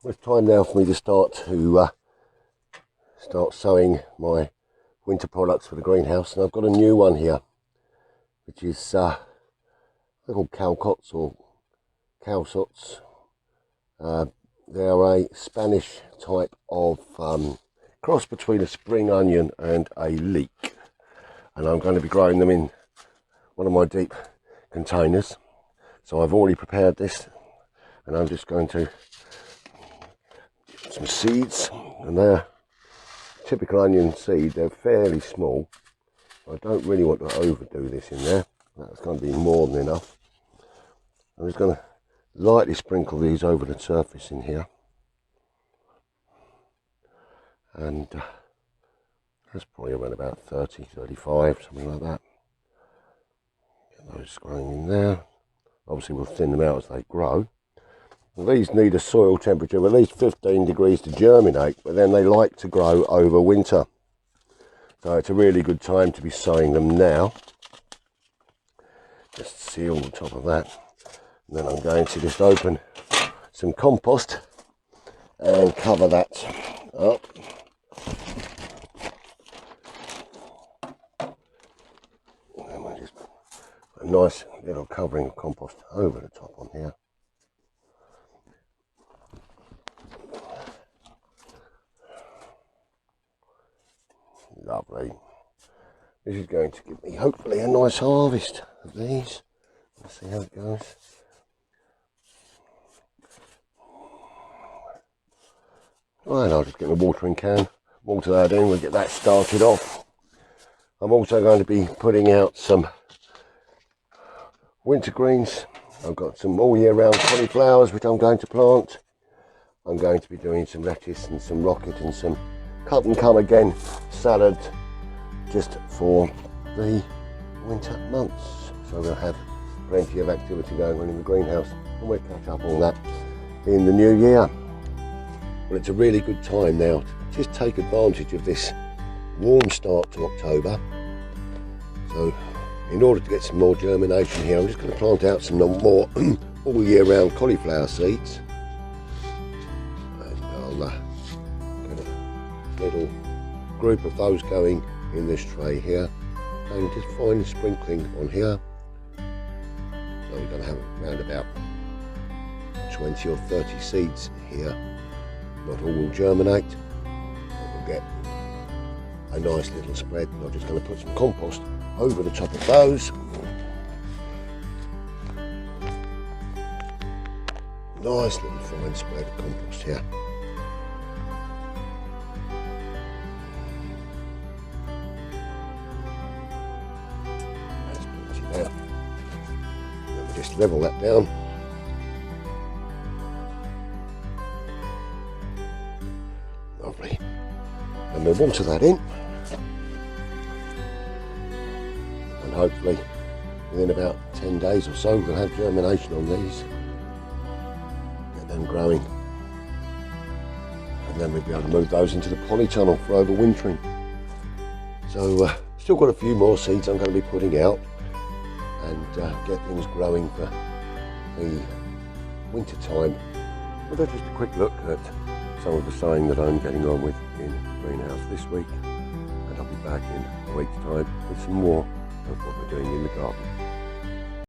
Well, it's time now for me to start sowing my winter products for the greenhouse, and I've got a new one here, which is they're called calcots or calsots. They are a Spanish type of cross between a spring onion and a leek, and I'm going to be growing them in one of my deep containers. So I've already prepared this, and I'm just going to get some seeds, and they're typical onion seed. They're fairly small. I don't really want to overdo this in there. That's going to be more than enough. I'm just going to lightly sprinkle these over the surface in here, and that's probably around about 30, 35, something like that. Get those growing in there. Obviously we'll thin them out as they grow. Well, these need a soil temperature of at least 15 degrees to germinate, but then they like to grow over winter. So it's a really good time to be sowing them now. Just seal the top of that. And then I'm going to just open some compost and cover that up. And we'll just put a nice little covering of compost over the top on here. Lovely. This is going to give me hopefully a nice harvest of these. Let's see how it goes. Right, I'll just get my watering can, water that in, we'll get that started off. I'm also going to be putting out some winter greens. I've got some all year round cauliflowers which I'm going to plant. I'm going to be doing some lettuce and some rocket and some cut and come again salad just for the winter months. So we'll have plenty of activity going on in the greenhouse, and we'll catch up on that in the new year. Well, it's a really good time now to just take advantage of this warm start to October. So in order to get some more germination here, I'm just going to plant out some more all year round cauliflower seeds. And I'll get a little group of those going in this tray here, and just fine sprinkling on here. So we're going to have around about 20 or 30 seeds here. Not all will germinate, but we'll get a nice little spread. And I'm just going to put some compost over the top of those. Nice little fine spread of compost here. That's plenty there. Then we'll just level that down. Lovely. And we'll water that in, and hopefully within about 10 days or so we'll have germination on these, get them growing, and then we'll be able to move those into the polytunnel for overwintering. So still got a few more seeds I'm going to be putting out and get things growing for the winter time. But that's just a quick look at some of the sowing that I'm getting on with in the greenhouse this week, and I'll be back in a week's time with some more of what we're doing in the garden.